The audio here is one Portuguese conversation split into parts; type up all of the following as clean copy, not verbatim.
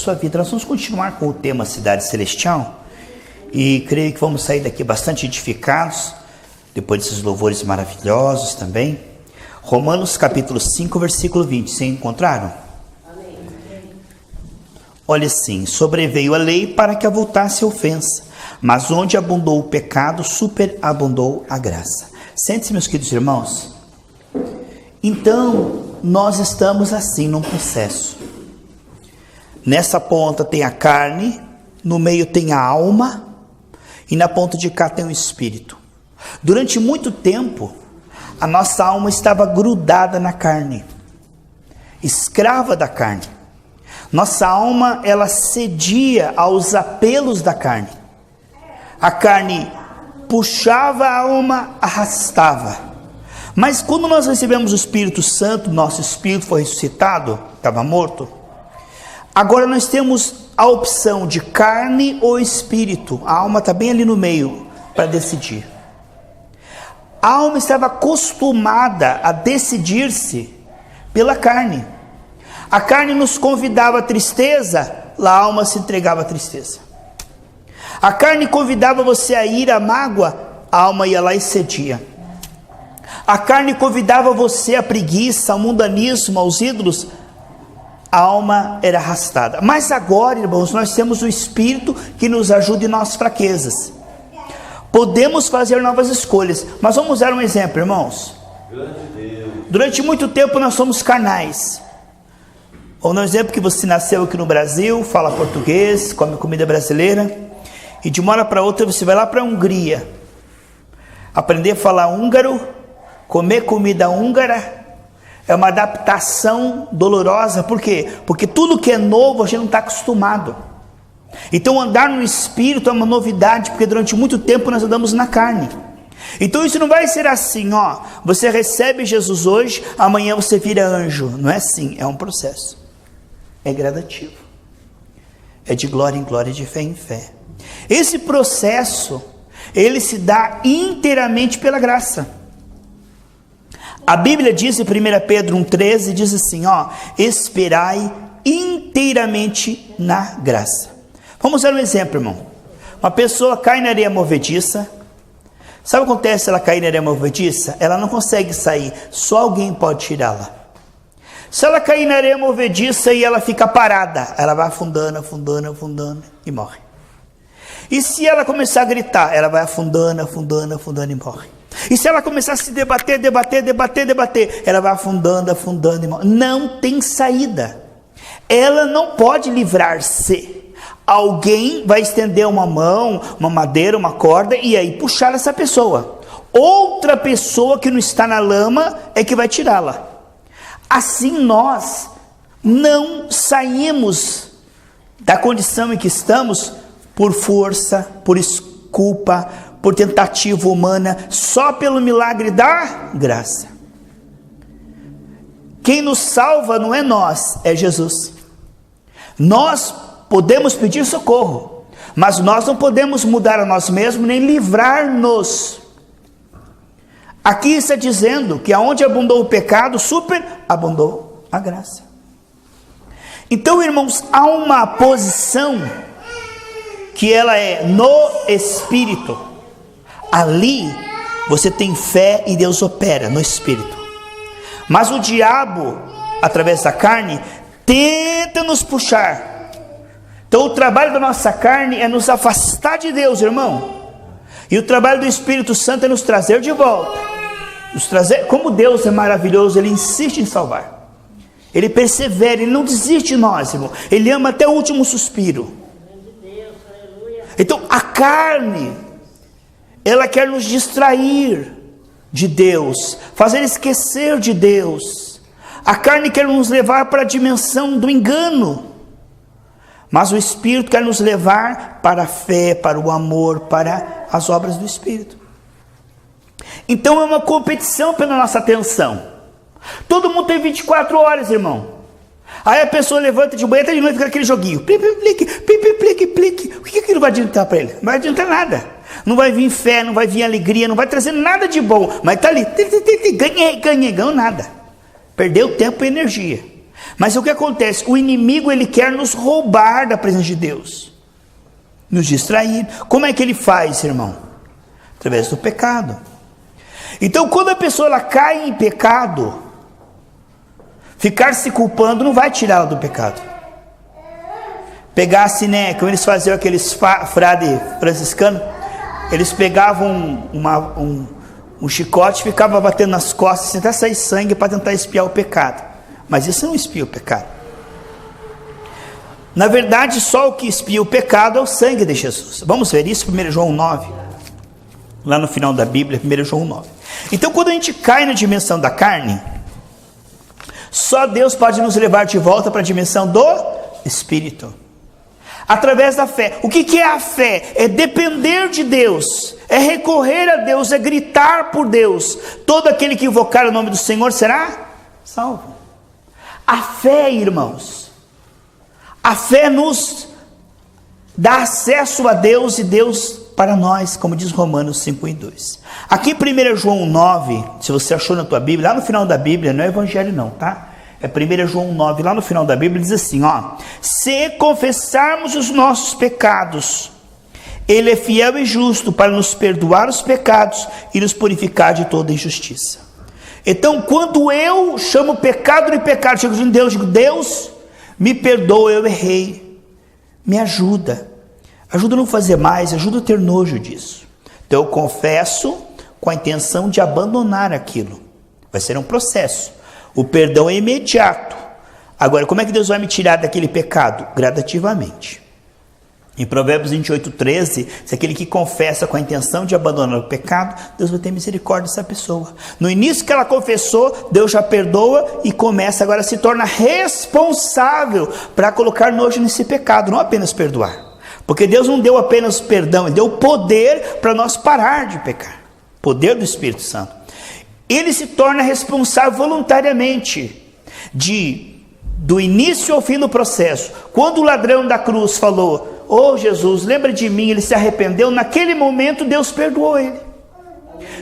sua vida. Nós vamos continuar com o tema Cidade Celestial e creio que vamos sair daqui bastante edificados, depois desses louvores maravilhosos também. Romanos capítulo 5, versículo 20, vocês encontraram? Amém. Olha assim: sobreveio a lei para que avultasse a ofensa, mas onde abundou o pecado, superabundou a graça. Sente-se, meus queridos irmãos. Então, nós estamos assim num processo. Nessa ponta tem a carne, no meio tem a alma, e na ponta de cá tem o espírito. Durante muito tempo, a nossa alma estava grudada na carne, escrava da carne. Nossa alma, ela cedia aos apelos da carne. A carne puxava a alma, arrastava. Mas quando nós recebemos o Espírito Santo, nosso espírito foi ressuscitado, estava morto. Agora nós temos a opção de carne ou espírito. A alma está bem ali no meio para decidir. A alma estava acostumada a decidir-se pela carne. A carne nos convidava à tristeza, a alma se entregava à tristeza. A carne convidava você a ir à mágoa, a alma ia lá e cedia. A carne convidava você à preguiça, ao mundanismo, aos ídolos, a alma era arrastada. Mas agora, irmãos, nós temos o Espírito que nos ajuda em nossas fraquezas. Podemos fazer novas escolhas, mas vamos dar um exemplo, irmãos. Durante muito tempo nós somos carnais. Vou dar um exemplo: que você nasceu aqui no Brasil, fala português, come comida brasileira, e de uma hora para outra você vai lá para a Hungria, aprender a falar húngaro, comer comida húngara. É uma adaptação dolorosa. Por quê? Porque tudo que é novo a gente não está acostumado. Então andar no Espírito é uma novidade, porque durante muito tempo nós andamos na carne. Então isso não vai ser assim, ó, você recebe Jesus hoje, amanhã você vira anjo. Não é assim, é um processo. É gradativo. É de glória em glória, de fé em fé. Esse processo, ele se dá inteiramente pela graça. A Bíblia diz em 1 Pedro 1,13, diz assim, ó: esperai inteiramente na graça. Vamos dar um exemplo, irmão. Uma pessoa cai na areia movediça. Sabe o que acontece se ela cair na areia movediça? Ela não consegue sair, só alguém pode tirá-la. Se ela cair na areia movediça e ela fica parada, ela vai afundando, afundando, afundando e morre. E se ela começar a gritar, ela vai afundando, afundando, afundando e morre. E se ela começar a se debater, ela vai afundando, afundando e morre. Não tem saída. Ela não pode livrar-se. Alguém vai estender uma mão, uma madeira, uma corda, e aí puxar essa pessoa. Outra pessoa que não está na lama é que vai tirá-la. Assim nós não saímos da condição em que estamos por força, por culpa, por tentativa humana, só pelo milagre da graça. Quem nos salva não é nós, é Jesus. Nós podemos pedir socorro, mas nós não podemos mudar a nós mesmos, nem livrar-nos. Aqui está dizendo que aonde abundou o pecado, superabundou a graça. Então, irmãos, há uma posição que ela é no Espírito. Ali você tem fé e Deus opera no Espírito. Mas o diabo, através da carne, tenta nos puxar. Então o trabalho da nossa carne é nos afastar de Deus, irmão. E o trabalho do Espírito Santo é nos trazer de volta. Nos trazer, como Deus é maravilhoso, Ele insiste em salvar. Ele persevera, Ele não desiste de nós, irmão. Ele ama até o último suspiro. Então a carne, ela quer nos distrair de Deus, fazer esquecer de Deus. A carne quer nos levar para a dimensão do engano, mas o Espírito quer nos levar para a fé, para o amor, para as obras do Espírito. Então é uma competição pela nossa atenção. Todo mundo tem 24 horas, irmão. Aí a pessoa levanta de manhã até de noite, fica aquele joguinho, plique. O que aquilo vai adiantar para ele? Não vai adiantar nada. Não vai vir fé, não vai vir alegria, não vai trazer nada de bom. Mas está ali, ganhei, ganhou nada. Perdeu tempo e energia. Mas o que acontece? O inimigo, ele quer nos roubar da presença de Deus, nos distrair. Como é que ele faz, irmão? Através do pecado. Então, quando a pessoa ela cai em pecado, ficar se culpando não vai tirá-la do pecado. Pegasse, né, como eles faziam aqueles frades franciscanos, eles pegavam um chicote e ficavam batendo nas costas, sem até sair sangue, para tentar espiar o pecado. Mas isso não espia o pecado. Na verdade, só o que espia o pecado é o sangue de Jesus. Vamos ver isso em 1 João 9. Lá no final da Bíblia, 1 João 9. Então, quando a gente cai na dimensão da carne, só Deus pode nos levar de volta para a dimensão do Espírito. Através da fé. O que é a fé? É depender de Deus, é recorrer a Deus, é gritar por Deus. Todo aquele que invocar o nome do Senhor será salvo. A fé, irmãos, a fé nos dá acesso a Deus e Deus para nós, como diz Romanos 5:2. Aqui em 1 João 9, se você achou na tua Bíblia, lá no final da Bíblia, não é Evangelho não, tá? É 1 João 9, lá no final da Bíblia diz assim, ó: se confessarmos os nossos pecados, Ele é fiel e justo para nos perdoar os pecados e nos purificar de toda injustiça. Então, quando eu chamo pecado de pecado, chego em Deus, digo, Deus, me perdoa, eu errei, me ajuda a não fazer mais, ajuda a ter nojo disso. Então eu confesso com a intenção de abandonar aquilo. Vai ser um processo. O perdão é imediato. Agora, como é que Deus vai me tirar daquele pecado? Gradativamente. Em Provérbios 28:13, se aquele que confessa com a intenção de abandonar o pecado, Deus vai ter misericórdia dessa pessoa. No início que ela confessou, Deus já perdoa e começa agora a se torna responsável para colocar nojo nesse pecado, não apenas perdoar. Porque Deus não deu apenas perdão, Ele deu poder para nós parar de pecar. Poder do Espírito Santo. Ele se torna responsável voluntariamente do início ao fim do processo. Quando o ladrão da cruz falou, oh Jesus, lembra de mim, ele se arrependeu, naquele momento Deus perdoou ele.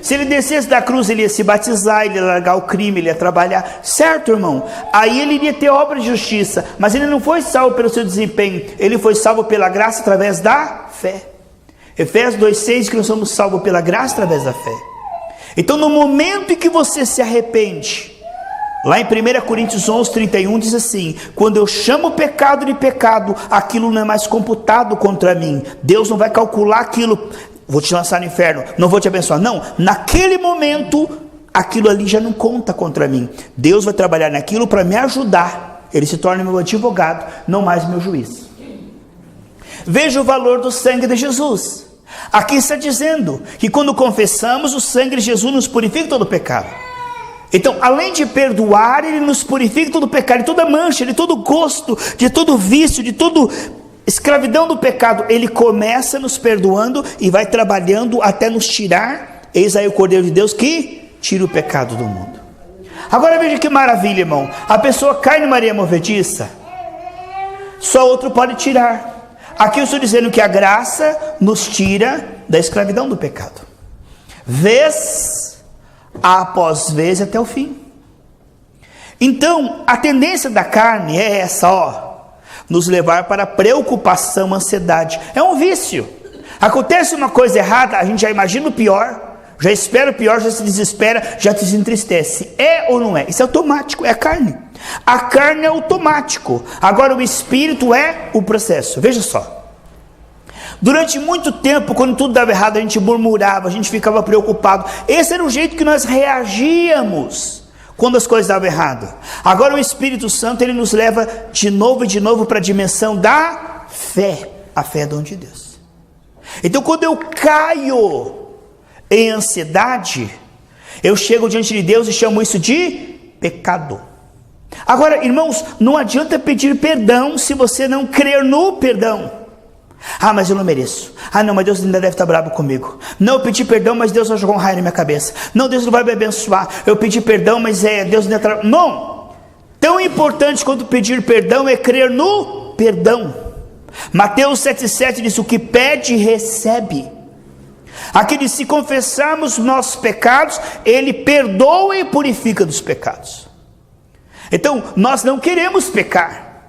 Se ele descesse da cruz, ele ia se batizar, ele ia largar o crime, ele ia trabalhar, certo, irmão? Aí ele iria ter obra de justiça, mas ele não foi salvo pelo seu desempenho, ele foi salvo pela graça através da fé. Efésios 2:6, que nós somos salvos pela graça através da fé. Então, no momento em que você se arrepende, lá em 1 Coríntios 11:31 diz assim, quando eu chamo o pecado de pecado, aquilo não é mais computado contra mim. Deus não vai calcular aquilo, vou te lançar no inferno, não vou te abençoar. Não, naquele momento, aquilo ali já não conta contra mim. Deus vai trabalhar naquilo para me ajudar. Ele se torna meu advogado, não mais meu juiz. Veja o valor do sangue de Jesus. Aqui está dizendo que quando confessamos, o sangue de Jesus nos purifica de todo pecado. Então, além de perdoar, Ele nos purifica de todo pecado, de toda mancha, de todo gosto, de todo vício, de toda escravidão do pecado. Ele começa nos perdoando e vai trabalhando até nos tirar. Eis aí o Cordeiro de Deus que tira o pecado do mundo. Agora veja que maravilha, irmão. A pessoa cai numa areia movediça, só outro pode tirar. Aqui eu estou dizendo que a graça nos tira da escravidão do pecado. Vez após vez até o fim. Então, a tendência da carne é essa, ó. Nos levar para preocupação, ansiedade. É um vício. Acontece uma coisa errada, a gente já imagina o pior, já espera o pior, já se desespera, já se entristece. É ou não é? Isso é automático, é a carne. A carne é automático. Agora o espírito é o processo. Veja só. Durante muito tempo, quando tudo dava errado, a gente murmurava, a gente ficava preocupado. Esse era o jeito que nós reagíamos quando as coisas davam errado. Agora o Espírito Santo, ele nos leva de novo para a dimensão da fé. A fé é dom de Deus. Então, quando eu caio em ansiedade, eu chego diante de Deus e chamo isso de pecado. Agora, irmãos, não adianta pedir perdão se você não crer no perdão. Ah, mas eu não mereço. Ah, não, mas Deus ainda deve estar bravo comigo. Não, eu pedi perdão, mas Deus vai jogar um raio na minha cabeça. Não, Deus não vai me abençoar. Eu pedi perdão, mas Deus ainda está... Não! Tão importante quanto pedir perdão é crer no perdão. Mateus 7,7 diz, o que pede, recebe. Aqui diz, se confessarmos nossos pecados, Ele perdoa e purifica dos pecados. Então, nós não queremos pecar,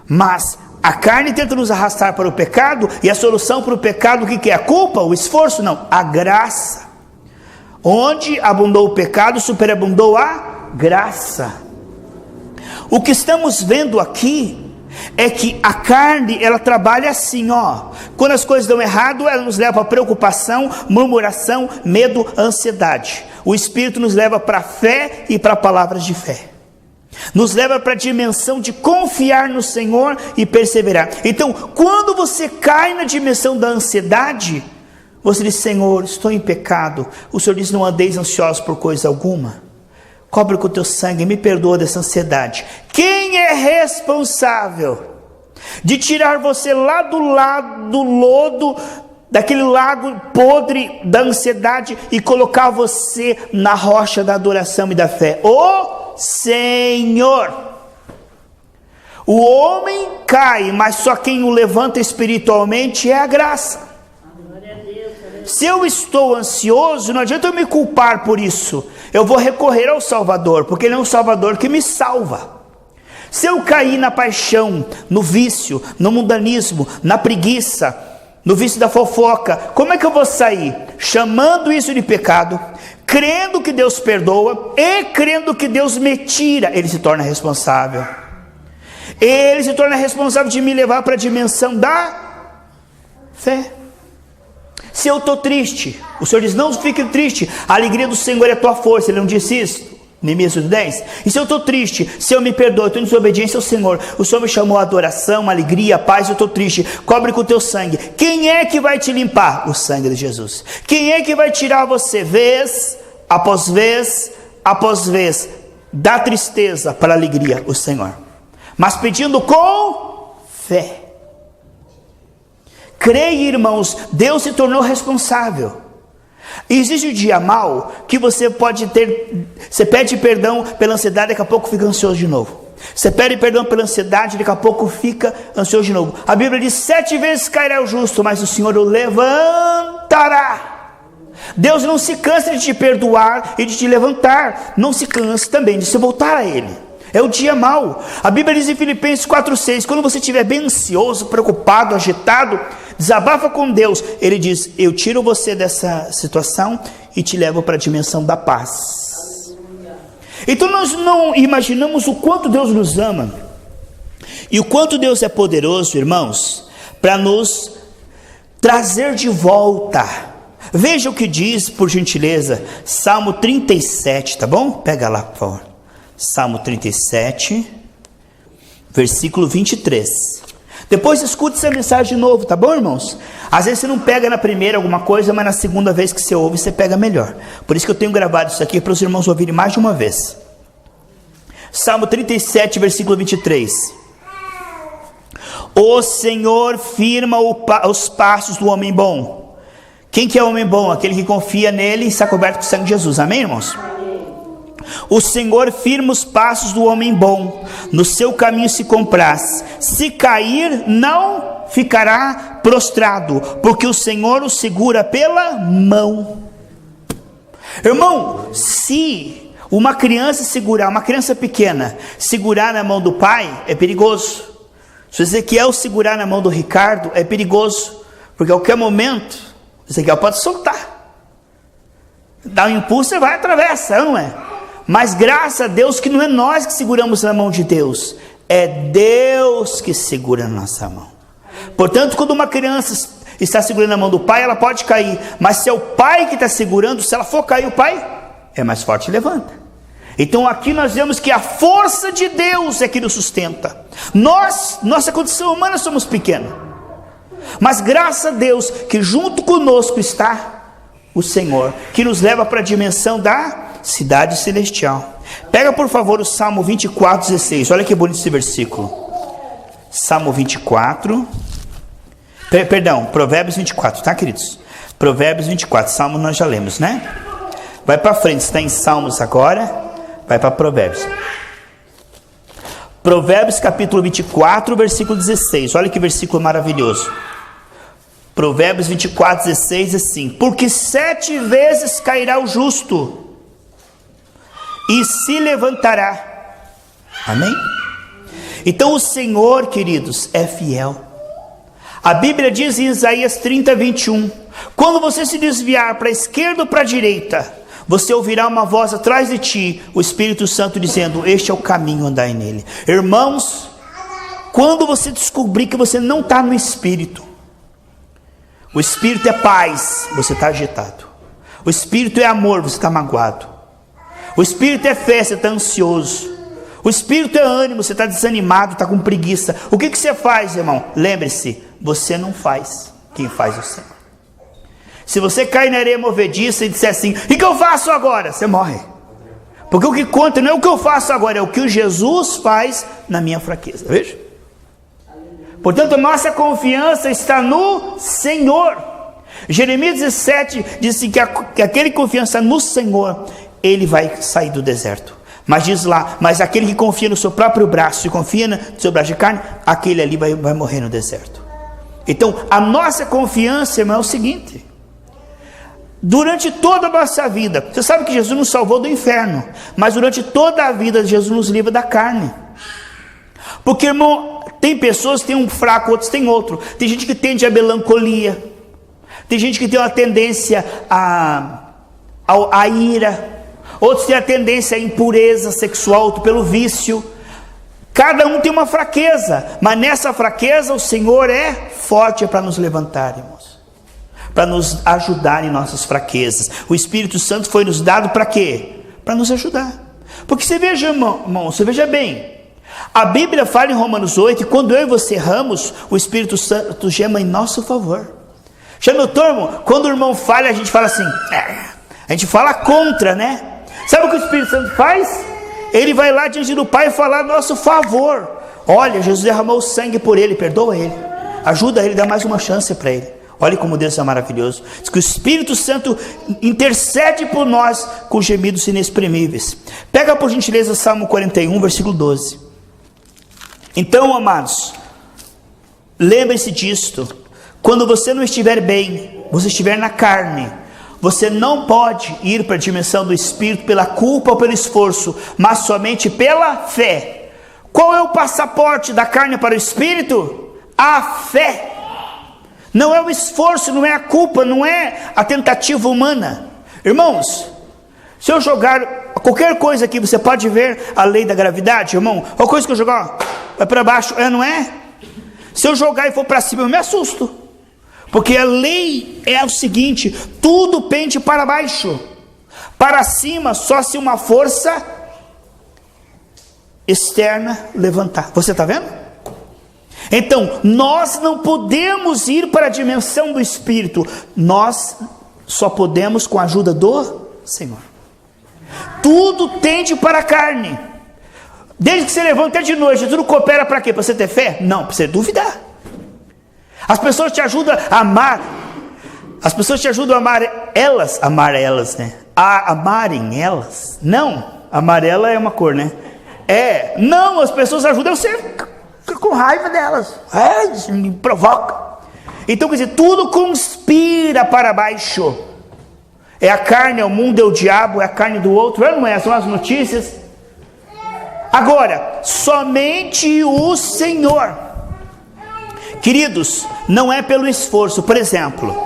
mas a carne tenta nos arrastar para o pecado, e a solução para o pecado, o que é? A culpa, o esforço? Não, a graça. Onde abundou o pecado, superabundou a graça. O que estamos vendo aqui é que a carne, ela trabalha assim, ó. Quando as coisas dão errado, ela nos leva a preocupação, murmuração, medo, ansiedade. O Espírito nos leva para a fé e para palavras de fé. Nos leva para a dimensão de confiar no Senhor e perseverar. Então, quando você cai na dimensão da ansiedade, você diz: Senhor, estou em pecado. O Senhor diz: não andeis ansiosos por coisa alguma. Cobre com o teu sangue, me perdoa dessa ansiedade. Quem é responsável de tirar você lá do lado do lodo, daquele lago podre da ansiedade, e colocar você na rocha da adoração e da fé? O Senhor. O homem cai, mas só quem o levanta espiritualmente é a graça. Se eu estou ansioso, não adianta eu me culpar por isso. Eu vou recorrer ao Salvador, porque Ele é um Salvador que me salva. Se eu cair na paixão, no vício, no mundanismo, na preguiça, no vício da fofoca, como é que eu vou sair? Chamando isso de pecado, crendo que Deus perdoa e crendo que Deus me tira. Ele se torna responsável. Ele se torna responsável de me levar para a dimensão da fé. Se eu estou triste, o Senhor diz: não fique triste, a alegria do Senhor é a tua força. Ele não disse isso? Neemias 10. E se eu estou triste, se eu me perdoo, estou em desobediência ao Senhor, o Senhor me chamou a adoração, a alegria, a paz, eu estou triste, cobre com o teu sangue. Quem é que vai te limpar? O sangue de Jesus. Quem é que vai tirar você, vez após vez, após vez, da tristeza para a alegria? O Senhor. Mas pedindo com fé. Creia, irmãos, Deus se tornou responsável. Existe um dia mau que você pode ter, você pede perdão pela ansiedade, daqui a pouco fica ansioso de novo. Você pede perdão pela ansiedade, daqui a pouco fica ansioso de novo. A Bíblia diz: 7 vezes cairá o justo, mas o Senhor o levantará. Deus não se cansa de te perdoar e de te levantar, não se cansa também de se voltar a Ele. É o dia mau. A Bíblia diz em Filipenses 4,6, quando você estiver bem ansioso, preocupado, agitado, desabafa com Deus. Ele diz: eu tiro você dessa situação e te levo para a dimensão da paz. Então nós não imaginamos o quanto Deus nos ama e o quanto Deus é poderoso, irmãos, para nos trazer de volta. Veja o que diz, por gentileza, Salmo 37, tá bom? Pega lá, por favor. Salmo 37, versículo 23. Depois escute essa mensagem de novo, tá bom, irmãos? Às vezes você não pega na primeira alguma coisa, mas na segunda vez que você ouve, você pega melhor. Por isso que eu tenho gravado isso aqui, para os irmãos ouvirem mais de uma vez. Salmo 37, versículo 23. O Senhor firma os passos do homem bom. Quem que é o homem bom? Aquele que confia nele e está coberto com o sangue de Jesus. Amém, irmãos? O Senhor firma os passos do homem bom, no seu caminho se compraz. Se cair, não ficará prostrado, porque o Senhor o segura pela mão. Irmão, se uma criança pequena, segurar na mão do pai, é perigoso. Se o Ezequiel segurar na mão do Ricardo, é perigoso, porque a qualquer momento, o Ezequiel pode soltar. Dá um impulso e vai, atravessa, não é? Mas graças a Deus que não é nós que seguramos na mão de Deus, é Deus que segura na nossa mão. Portanto, quando uma criança está segurando a mão do pai, ela pode cair, mas se é o pai que está segurando, se ela for cair, o pai é mais forte e levanta. Então aqui nós vemos que a força de Deus é que nos sustenta. Nossa condição humana, somos pequenos, mas graças a Deus que junto conosco está o Senhor, que nos leva para a dimensão da cidade celestial. Pega por favor o Salmo 24, 16. Olha que bonito esse versículo. Salmo 24. Perdão, Provérbios 24, tá, queridos? Provérbios 24, Salmo nós já lemos, né? Vai para frente, está em Salmos agora. Vai para Provérbios. Provérbios capítulo 24, versículo 16. Olha que versículo maravilhoso. Provérbios 24, 16, assim: porque 7 vezes cairá o justo e se levantará, Amém? Então o Senhor, queridos, é fiel. A Bíblia diz em Isaías 30, 21, quando você se desviar para a esquerda ou para a direita, você ouvirá uma voz atrás de ti, o Espírito Santo dizendo, este é o caminho, andai nele. Irmãos, quando você descobrir que você não está no Espírito, o Espírito é paz, você está agitado. O Espírito é amor, você está magoado. O Espírito é fé, você está ansioso. O Espírito é ânimo, você está desanimado, está com preguiça. O que você faz, irmão? Lembre-se, você não faz, quem faz é o Senhor. Se você cair na areia movediça e disser assim, e o que eu faço agora? Você morre. Porque o que conta não é o que eu faço agora, é o que Jesus faz na minha fraqueza. Veja. Portanto, a nossa confiança está no Senhor. Jeremias 17 diz assim, que aquele que confiança no Senhor, ele vai sair do deserto. Mas diz lá, mas aquele que confia no seu próprio braço, e confia no seu braço de carne, aquele ali vai morrer no deserto. Então, a nossa confiança, irmão, é o seguinte, durante toda a nossa vida, você sabe que Jesus nos salvou do inferno, mas durante toda a vida, Jesus nos livra da carne. Porque, irmão, tem pessoas que têm um fraco, outros têm outro. Tem gente que tende a melancolia, tem gente que tem uma tendência à ira, outros têm a tendência à impureza sexual, pelo vício. Cada um tem uma fraqueza, mas nessa fraqueza o Senhor é forte para nos levantar, irmãos, para nos ajudar em nossas fraquezas. O Espírito Santo foi nos dado para quê? Para nos ajudar. Porque você veja, irmão, você veja bem, a Bíblia fala em Romanos 8, que quando eu e você erramos, o Espírito Santo gema em nosso favor. Já notou, irmão? Quando o irmão falha, a gente fala assim, a gente fala contra, né? Sabe o que o Espírito Santo faz? Ele vai lá diante do Pai falar a nosso favor. Olha, Jesus derramou sangue por ele, perdoa ele, ajuda ele, dá mais uma chance para ele. Olha como Deus é maravilhoso. Diz que o Espírito Santo intercede por nós com gemidos inexprimíveis. Pega por gentileza Salmo 41, versículo 12. Então, amados, lembre-se disto, quando você não estiver bem, você estiver na carne, você não pode ir para a dimensão do Espírito pela culpa ou pelo esforço, mas somente pela fé. Qual é o passaporte da carne para o Espírito? A fé. Não é o esforço, não é a culpa, não é a tentativa humana. Irmãos, se eu jogar qualquer coisa aqui, você pode ver a lei da gravidade, irmão. Qualquer coisa que eu jogar, vai para baixo, não é? Se eu jogar e for para cima, eu me assusto. Porque a lei é o seguinte, tudo pende para baixo. Para cima, só se uma força externa levantar. Você está vendo? Então, nós não podemos ir para a dimensão do Espírito. Nós só podemos com a ajuda do Senhor. Tudo tende para a carne. Desde que você levanta de noite, tudo coopera para quê? Para você ter fé? Não, para você duvidar. As pessoas te ajudam a amar. As pessoas te ajudam a amar elas, né? A amarem elas. Não, amarela é uma cor, né? Não, as pessoas ajudam você com raiva delas. Isso me provoca. Então, quer dizer, tudo conspira para baixo. É a carne, é o mundo, é o diabo, é a carne do outro. Não é? São as notícias. Agora, somente o Senhor. Queridos, não é pelo esforço. Por exemplo,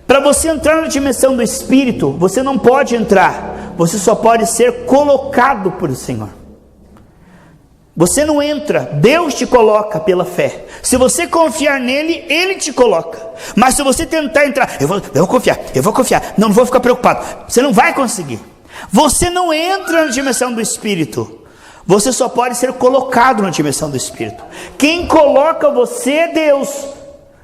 para você entrar na dimensão do Espírito, você não pode entrar. Você só pode ser colocado por o Senhor. Você não entra, Deus te coloca pela fé. Se você confiar nele, ele te coloca. Mas se você tentar entrar, eu vou confiar, não vou ficar preocupado, você não vai conseguir. Você não entra na dimensão do Espírito. Você só pode ser colocado na dimensão do Espírito. Quem coloca você é Deus.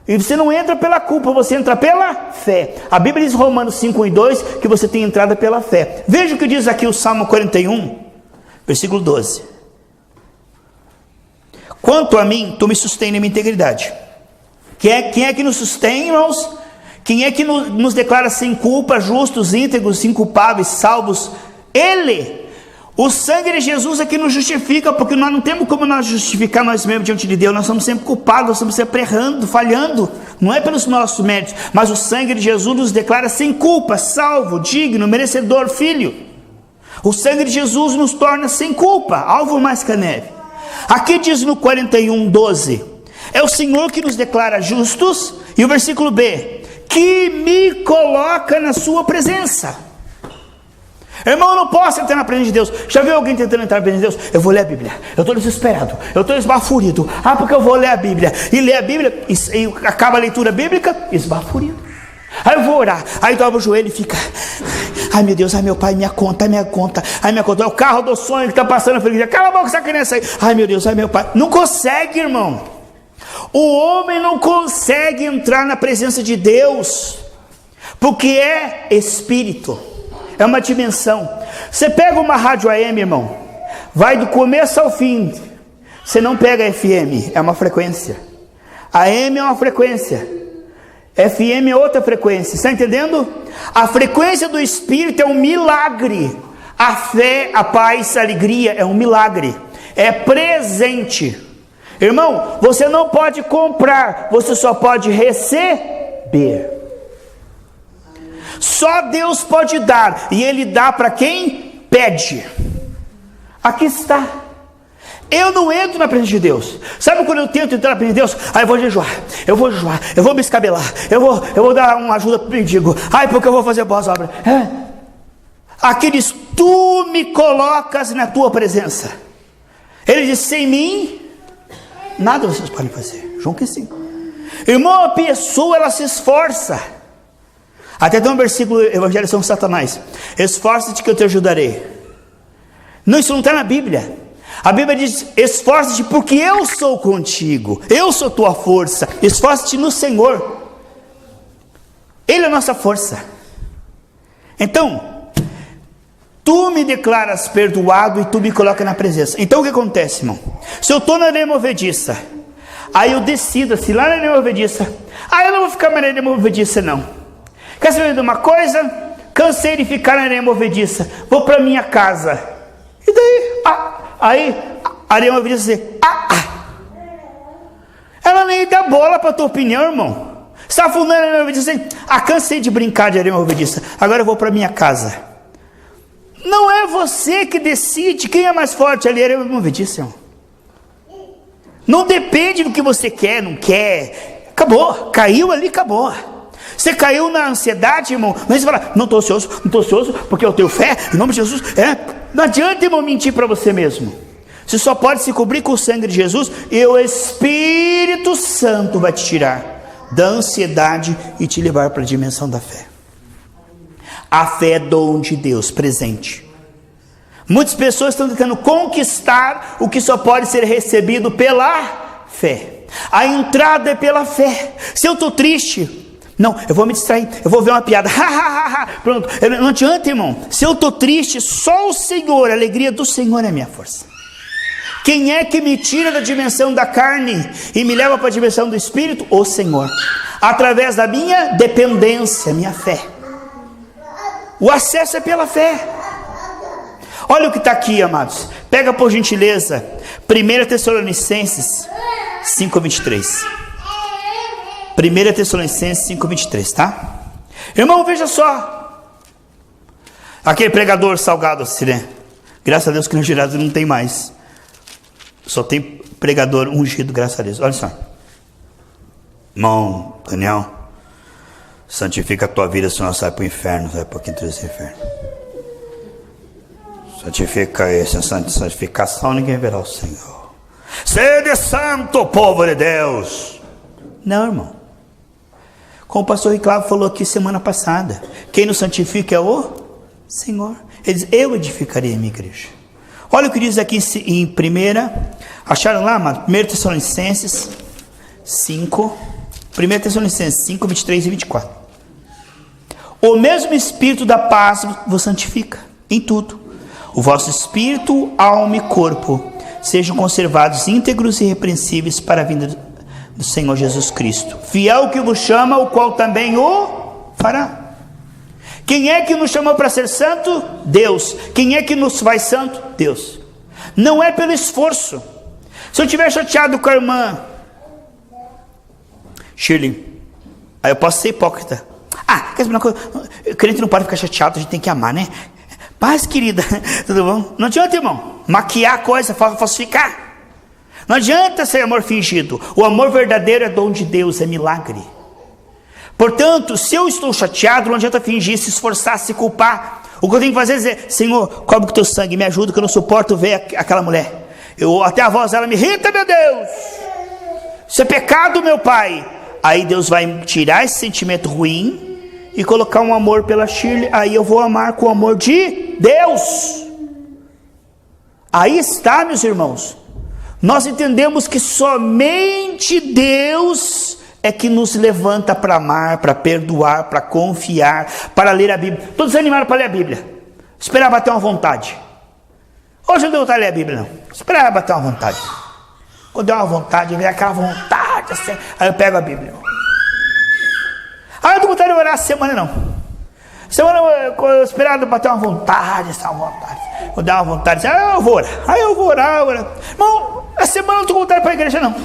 E você não entra pela culpa, você entra pela fé. A Bíblia diz em Romanos 5, 1 e 2 que você tem entrada pela fé. Veja o que diz aqui o Salmo 41, versículo 12. Quanto a mim, tu me sustém na minha integridade. Quem é que nos sustém, irmãos? Quem é que nos declara sem culpa, justos, íntegros, inculpáveis, salvos? Ele. O sangue de Jesus é que nos justifica, porque nós não temos como nós justificar nós mesmos diante de Deus. Nós somos sempre culpados, nós estamos sempre errando, falhando. Não é pelos nossos méritos, mas o sangue de Jesus nos declara sem culpa, salvo, digno, merecedor, filho. O sangue de Jesus nos torna sem culpa, alvo mais que a neve. Aqui diz no 41:12, é o Senhor que nos declara justos, e o versículo B, que me coloca na sua presença. Irmão, eu não posso entrar na presença de Deus. Já viu alguém tentando entrar na presença de Deus? Eu vou ler a Bíblia, eu estou desesperado, eu estou esbaforido. Porque eu vou ler a Bíblia, e ler a Bíblia, e acaba a leitura bíblica, esbaforido. Aí eu vou orar, aí dobra o joelho e fica, ai meu Deus, ai meu pai, minha conta, é o carro do sonho que está passando na frente, cala a boca essa criança aí, ai meu Deus, ai meu pai. Não consegue, irmão. O homem não consegue entrar na presença de Deus, porque é espírito, é uma dimensão. Você pega uma rádio AM, irmão, vai do começo ao fim, você não pega FM, é uma frequência. AM é uma frequência, FM é outra frequência, está entendendo? A frequência do Espírito é um milagre. A fé, a paz, a alegria é um milagre, é presente. Irmão, você não pode comprar, você só pode receber. Só Deus pode dar, e Ele dá para quem pede. Aqui está. Eu não entro na presença de Deus. Sabe quando eu tento entrar na presença de Deus? Eu vou jejuar, eu vou me escabelar, eu vou dar uma ajuda para o mendigo, porque eu vou fazer boas obras. Aqui diz, tu me colocas na tua presença. Ele diz, sem mim, nada vocês podem fazer. João 5. Irmão, a pessoa, ela se esforça. Até tem um versículo, Evangelho de São Satanás, esforça-te que eu te ajudarei. Não, isso não está na Bíblia. A Bíblia diz, esforça-te porque eu sou contigo, eu sou tua força, esforça-te no Senhor, Ele é a nossa força. Então, tu me declaras perdoado e tu me coloca na presença. Então o que acontece, irmão? Se eu estou na areia movediça, aí eu decido, assim, lá na areia movediça, eu não vou ficar mais na areia movediça não. Quer saber de uma coisa? Cansei de ficar na areia movediça, vou para minha casa. E daí? Aí a areia movediça diz, ela nem dá bola para a tua opinião, irmão. Você está afundando na areia movediça assim, cansei de brincar de areia movediça, agora eu vou para minha casa. Não é você que decide quem é mais forte ali, areia movediça, irmão. Não depende do que você quer, não quer. Acabou, caiu ali, acabou. Você caiu na ansiedade, irmão, mas você fala, não estou ansioso, porque eu tenho fé, em nome de Jesus. Não adianta, irmão, mentir para você mesmo. Você só pode se cobrir com o sangue de Jesus, e o Espírito Santo vai te tirar da ansiedade e te levar para a dimensão da fé. A fé é dom de Deus, presente. Muitas pessoas estão tentando conquistar o que só pode ser recebido pela fé. A entrada é pela fé. Se eu estou triste, não, eu vou me distrair, eu vou ver uma piada, pronto, não adianta, irmão. Se eu estou triste, só o Senhor, a alegria do Senhor é a minha força. Quem é que me tira da dimensão da carne e me leva para a dimensão do Espírito? O Senhor, através da minha dependência, minha fé. O acesso é pela fé. Olha o que está aqui, amados, pega por gentileza, 1 Tessalonicenses 5:23. 1 Tessalonicenses 5:23, tá? Irmão, veja só. Aquele pregador salgado assim, né? Graças a Deus que no Girado não tem mais. Só tem pregador ungido, graças a Deus. Olha só. Irmão, Daniel, santifica a tua vida, senão ela sai para o inferno, vai para o quinto desse inferno. Santifica esse, santificação, ninguém verá o Senhor. Sede santo, povo de Deus. Não, irmão. Como o pastor Ricardo falou aqui semana passada, quem nos santifica é o Senhor. Ele diz, eu edificarei a minha igreja. Olha o que diz aqui em 1, acharam lá, mano? 1 Tessalonicenses 5, 1 Tessalonicenses 5, 23 e 24. O mesmo Espírito da paz vos santifica em tudo. O vosso espírito, alma e corpo sejam conservados íntegros e irrepreensíveis para a vinda do Senhor Jesus Cristo. Fiel que vos chama, o qual também o fará. Quem é que nos chamou para ser santo? Deus. Quem é que nos faz santo? Deus. Não é pelo esforço. Se eu estiver chateado com a irmã Shirley, aí eu posso ser hipócrita. Quer saber uma coisa? O crente não pode ficar chateado, a gente tem que amar, né? Paz, querida, tudo bom? Não adianta, irmão, maquiar a coisa, falsificar. Não adianta ser amor fingido. O amor verdadeiro é dom de Deus, é milagre. Portanto, se eu estou chateado, não adianta fingir, se esforçar, se culpar. O que eu tenho que fazer é dizer: Senhor, cobre com o teu sangue, me ajuda, que eu não suporto ver aquela mulher. Até a voz dela me irrita, meu Deus. Isso é pecado, meu Pai. Aí Deus vai tirar esse sentimento ruim e colocar um amor pela Shirley. Aí eu vou amar com o amor de Deus. Aí está, meus irmãos. Nós entendemos que somente Deus é que nos levanta para amar, para perdoar, para confiar, para ler a Bíblia. Estou desanimado para ler a Bíblia. Esperar bater uma vontade. Hoje eu não devo estar a ler a Bíblia, não. Esperar bater uma vontade. Quando der uma vontade, vem aquela vontade assim, aí eu pego a Bíblia. Eu não tenho vontade de orar essa semana, não. Semana eu esperar bater uma vontade, essa vontade. Quando der uma vontade, aí eu vou orar. Aí eu vou orar. Irmão, essa semana eu não estou com vontade para a igreja, não.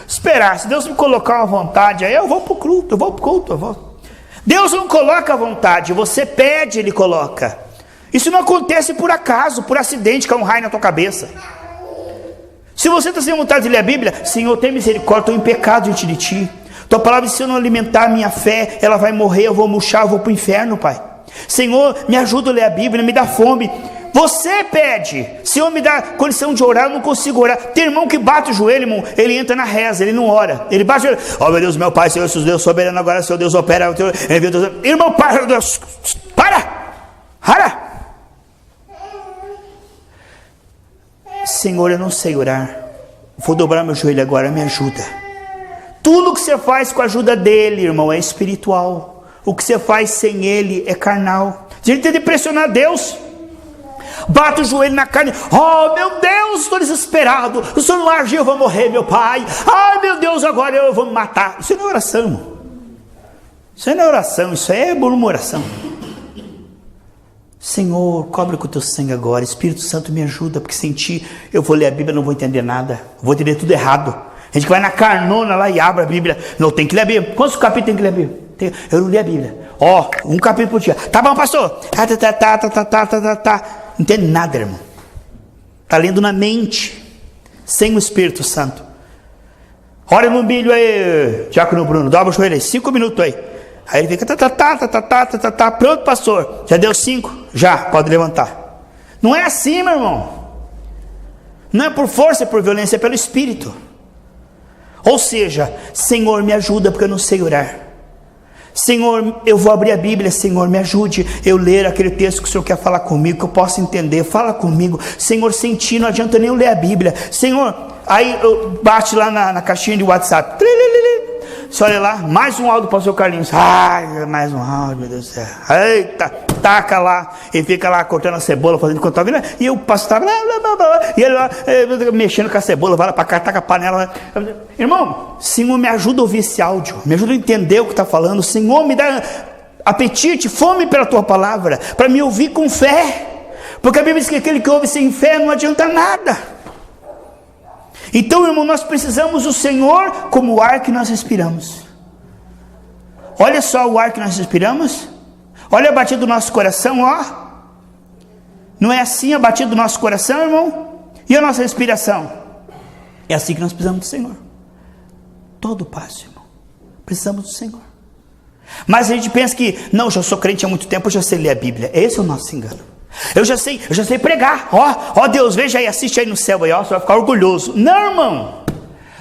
Esperar, se Deus me colocar uma vontade, aí eu vou para o culto, eu vou para o culto, eu vou. Deus não coloca a vontade, você pede, Ele coloca. Isso não acontece por acaso, por acidente, cai um raio na tua cabeça. Se você está sem vontade de ler a Bíblia, Senhor, tem misericórdia, estou em pecado diante de Ti. Tua palavra, se eu não alimentar a minha fé, ela vai morrer, eu vou murchar, eu vou para o inferno, Pai. Senhor, me ajuda a ler a Bíblia, me dá fome. Você pede. Senhor, me dá condição de orar, eu não consigo orar. Tem irmão que bate o joelho, irmão, ele entra na reza, ele não ora. Ele bate o joelho. Oh, meu Deus, meu Pai, Senhor, Deus soberano, agora, Senhor Deus opera. Irmão, para, Deus, para. Senhor, eu não sei orar. Vou dobrar meu joelho agora, me ajuda. Tudo que você faz com a ajuda dele, irmão, é espiritual. O que você faz sem ele é carnal. A gente tem que pressionar Deus. Bate o joelho na carne. Oh, meu Deus, estou desesperado. O Senhor não agir, eu vou morrer, meu Pai. Ai, meu Deus, agora eu vou me matar. Isso não é oração, irmão. Isso não é oração, isso é murmuração. Senhor, cobre com o teu sangue agora. Espírito Santo, me ajuda, porque sem Ti eu vou ler a Bíblia, não vou entender nada. Vou entender tudo errado. A gente que vai na carnona lá e abre a Bíblia. Não, tem que ler a Bíblia. Quantos capítulos tem que ler a Bíblia? Eu não li a Bíblia. Ó, um capítulo por dia. Tá bom, pastor? Não entende nada, irmão. Está lendo na mente, sem o Espírito Santo. Ora no milho aí, Diácono Bruno, dobra o joelho aí, 5 minutos aí. Aí ele fica, pronto, pastor. Já deu 5? Já, pode levantar. Não é assim, meu irmão. Não é por força, é por violência, é pelo Espírito. Ou seja, Senhor, me ajuda, porque eu não sei orar. Senhor, eu vou abrir a Bíblia, Senhor, me ajude eu ler aquele texto que o Senhor quer falar comigo, que eu possa entender, fala comigo. Senhor, sem Ti não adianta nem eu ler a Bíblia. Senhor, aí eu bate lá na caixinha de WhatsApp. Você olha lá, mais um áudio para o seu Carlinhos. Ai, mais um áudio, meu Deus do céu. Eita, taca lá, e fica lá cortando a cebola, fazendo enquanto está vindo. E o pastor e ele lá, mexendo com a cebola, vai lá para cá, taca a panela. Irmão, Senhor, me ajuda a ouvir esse áudio, me ajuda a entender o que está falando. Senhor, me dá apetite, fome pela Tua palavra, para me ouvir com fé. Porque a Bíblia diz que aquele que ouve sem fé não adianta nada. Então, irmão, nós precisamos do Senhor como o ar que nós respiramos. Olha só o ar que nós respiramos. Olha a batida do nosso coração, ó. Não é assim a batida do nosso coração, irmão? E a nossa respiração? É assim que nós precisamos do Senhor. Todo passo, irmão. Precisamos do Senhor. Mas a gente pensa que, não, já sou crente há muito tempo, eu já sei ler a Bíblia. Esse é o nosso engano. Eu já sei pregar. Ó Deus, veja aí, assiste aí no céu aí, ó, você vai ficar orgulhoso. Não, irmão.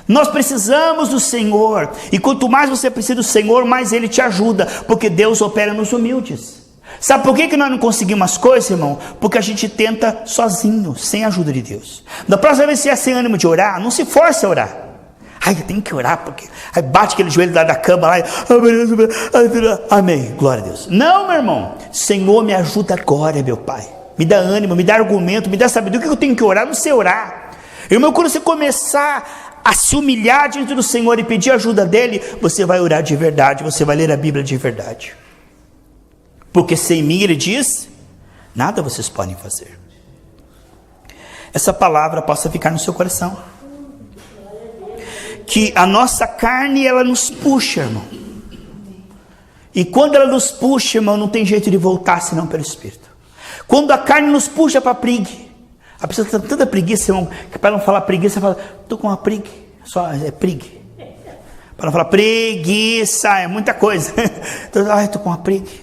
Nós precisamos do Senhor. E quanto mais você precisa do Senhor, mais Ele te ajuda. Porque Deus opera nos humildes. Sabe por que nós não conseguimos as coisas, irmão? Porque a gente tenta sozinho, sem a ajuda de Deus. Da próxima vez que você é sem ânimo de orar, não se force a orar. Ai, eu tenho que orar, porque... Aí bate aquele joelho lá da cama, lá, amém, glória a Deus. Não, meu irmão, Senhor, me ajuda agora, meu Pai. Me dá ânimo, me dá argumento, me dá sabedoria. O que eu tenho que orar? Não sei orar. Irmão, quando você começar a se humilhar diante do Senhor e pedir ajuda dEle, você vai orar de verdade, você vai ler a Bíblia de verdade. Porque sem mim, Ele diz, nada vocês podem fazer. Essa palavra possa ficar no seu coração. Que a nossa carne, ela nos puxa, irmão. E quando ela nos puxa, irmão, não tem jeito de voltar senão pelo Espírito. Quando a carne nos puxa para preguiça, a pessoa tem tanta preguiça, irmão, que para não falar preguiça, fala, estou com uma preguiça, só é preguiça. Para não falar preguiça, é muita coisa. Então, estou com uma preguiça,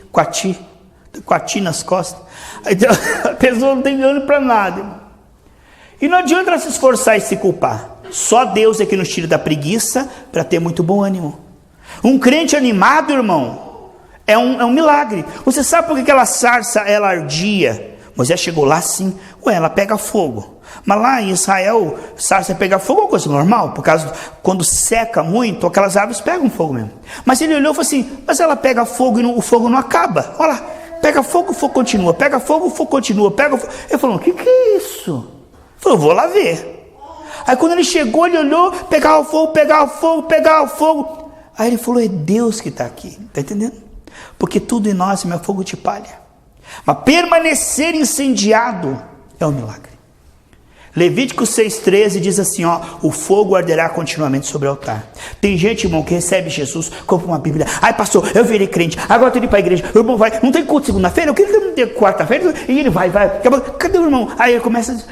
coati nas costas. Então, a pessoa não tem ânimo para nada, irmão. E não adianta ela se esforçar e se culpar. Só Deus é que nos tira da preguiça para ter muito bom ânimo. Um crente animado, irmão, é um milagre. Você sabe por que aquela sarça, ela ardia? Moisés chegou lá assim, ela pega fogo. Mas lá em Israel, sarça pegar fogo é uma coisa normal, por causa, quando seca muito, aquelas árvores pegam fogo mesmo. Mas ele olhou e falou assim, mas ela pega fogo e o fogo não acaba. Olha lá, pega fogo, o fogo continua, pega fogo, o fogo continua, pega fogo. Ele falou, o que é isso? Ele falou, vou lá ver. Aí quando ele chegou, ele olhou, pegava o fogo, pegava o fogo, pegava o fogo. Aí ele falou, é Deus que está aqui, está entendendo? Porque tudo em nós é fogo de palha. Mas permanecer incendiado é um milagre. Levítico 6,13 diz assim, o fogo arderá continuamente sobre o altar. Tem gente, irmão, que recebe Jesus, compra uma Bíblia. Ai, pastor, eu virei crente, agora estou indo para a igreja. O irmão vai, não tem culto segunda-feira, eu queria ter quarta-feira, e ele vai. Cadê o irmão? Aí ele começa a dizer,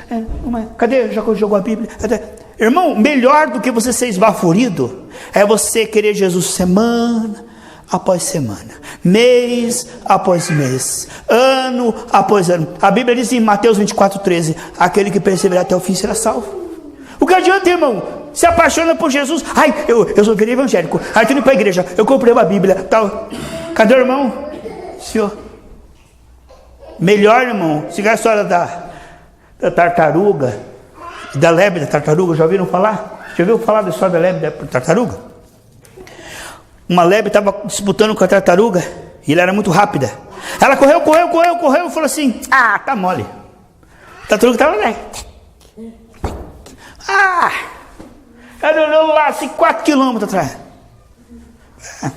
cadê? Já jogou a Bíblia? Irmão, melhor do que você ser esbaforido, é você querer Jesus semana após semana, mês após mês, ano após ano. A Bíblia diz em Mateus 24,13, aquele que perseverar até o fim será salvo. O que adianta, irmão? Se apaixona por Jesus. Ai, eu sou virei evangélico. Aí estou indo para a igreja, eu comprei uma Bíblia, tal. Cadê o irmão? Senhor. Melhor, irmão, se a história da tartaruga, da lebre da tartaruga, já ouviram falar? Já ouviu falar da história da lebre da tartaruga? Uma lebre estava disputando com a tartaruga e ela era muito rápida. Ela correu e falou assim, tá mole. A tartaruga estava lá. Ela olhou lá assim 4 quilômetros atrás.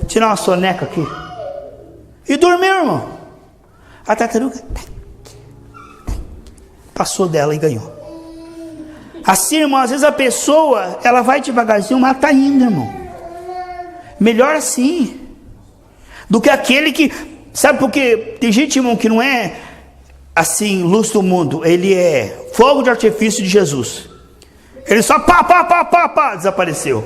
Tirar uma soneca aqui. E dormiu, irmão. A tartaruga passou dela e ganhou. Assim, irmão, às vezes a pessoa, ela vai devagarzinho, mas está indo, irmão. Melhor assim, do que aquele que, sabe por quê? Tem gente, irmão, que não é assim, luz do mundo, ele é fogo de artifício de Jesus. Ele só desapareceu.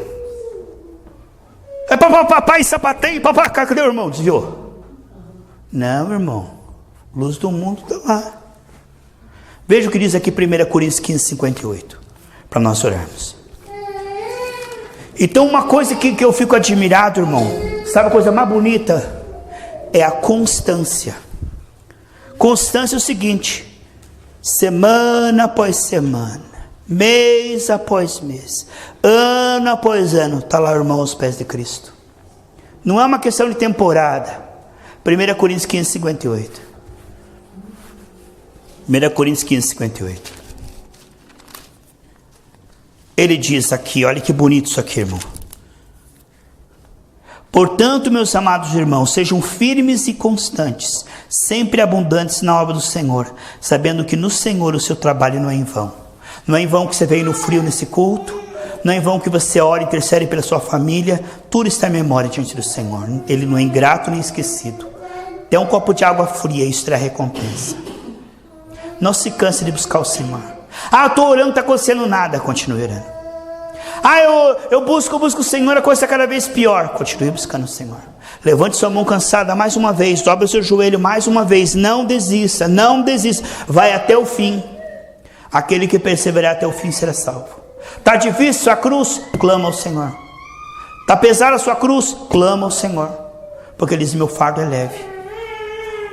É e sapateio, cadê o irmão? Desviou. Não, irmão, luz do mundo está lá. Veja o que diz aqui 1 Coríntios 15:58, para nós orarmos. Então uma coisa que eu fico admirado, irmão, sabe a coisa mais bonita? É a constância. Constância é o seguinte, semana após semana, mês após mês, ano após ano, está lá o irmão aos pés de Cristo. Não é uma questão de temporada. 1 Coríntios 15:58. 1 Coríntios 15:58. Ele diz aqui, olha que bonito isso aqui, irmão. Portanto, meus amados irmãos, sejam firmes e constantes, sempre abundantes na obra do Senhor, sabendo que no Senhor o seu trabalho não é em vão. Não é em vão que você veio no frio nesse culto, não é em vão que você ora e intercede pela sua família, tudo está em memória diante do Senhor. Ele não é ingrato nem esquecido. Dê um copo de água fria, isso terá recompensa. Não se canse de buscar o Senhor. Estou orando, não está acontecendo nada. Continue orando. Eu busco o Senhor, a coisa está cada vez pior. Continue buscando o Senhor. Levante sua mão cansada mais uma vez, dobre o seu joelho mais uma vez. Não desista, não desista. Vai até o fim. Aquele que perseverar até o fim será salvo. Está difícil a cruz? Clama ao Senhor. Está pesada a sua cruz? Clama ao Senhor. Porque ele diz, meu fardo é leve.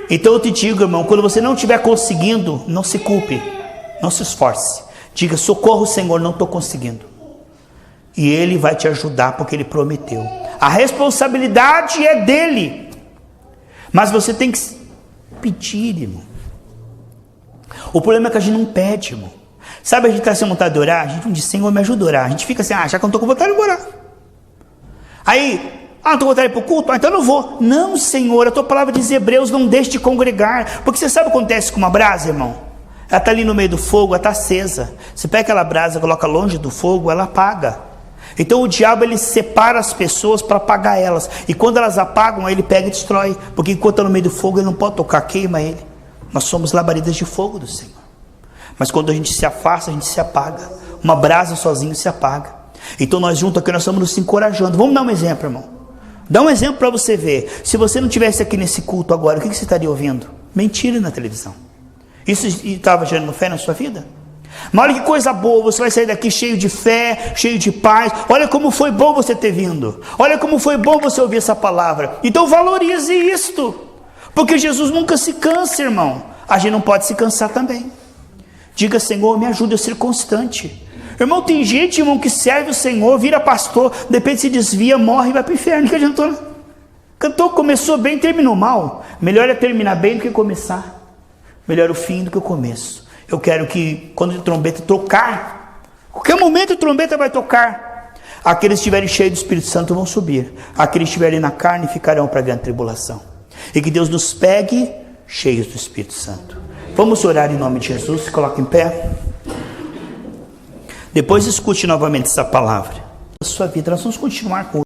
Então eu te digo, irmão, quando você não estiver conseguindo, não se culpe. Não se esforce. Diga, socorro, Senhor, não estou conseguindo. E Ele vai te ajudar, porque Ele prometeu. A responsabilidade é dEle. Mas você tem que pedir, irmão. O problema é que a gente não pede, irmão. Sabe, a gente está sem vontade de orar? A gente não diz, Senhor, me ajuda a orar. A gente fica assim, já que eu não estou com vontade de orar. Aí, não estou com vontade de ir para o culto? Então eu não vou. Não, Senhor, a tua palavra diz em Hebreus, não deixe de congregar. Porque você sabe o que acontece com uma brasa, irmão? Ela está ali no meio do fogo, ela está acesa. Você pega aquela brasa, coloca longe do fogo, ela apaga. Então o diabo, ele separa as pessoas para apagar elas. E quando elas apagam, ele pega e destrói. Porque enquanto está no meio do fogo, ele não pode tocar, queima ele. Nós somos labaredas de fogo do Senhor. Mas quando a gente se afasta, a gente se apaga. Uma brasa sozinho se apaga. Então nós juntos aqui, nós estamos nos encorajando. Vamos dar um exemplo, irmão. Dá um exemplo para você ver. Se você não estivesse aqui nesse culto agora, o que você estaria ouvindo? Mentira na televisão. Isso estava gerando fé na sua vida? Mas olha que coisa boa, você vai sair daqui cheio de fé, cheio de paz. Olha como foi bom você ter vindo. Olha como foi bom você ouvir essa palavra. Então valorize isto. Porque Jesus nunca se cansa, irmão. A gente não pode se cansar também. Diga, Senhor, me ajude a ser constante. Irmão, tem gente, irmão, que serve o Senhor, vira pastor, de repente se desvia, morre e vai para o inferno. Que adiantou? Cantou, começou bem, terminou mal. Melhor é terminar bem do que começar. Melhor o fim do que o começo. Eu quero que, quando a trombeta tocar, qualquer momento a trombeta vai tocar, aqueles que estiverem cheios do Espírito Santo vão subir. Aqueles que estiverem na carne ficarão para a grande tribulação. E que Deus nos pegue cheios do Espírito Santo. Vamos orar em nome de Jesus. Se coloque em pé. Depois escute novamente essa palavra. A sua vida, nós vamos continuar com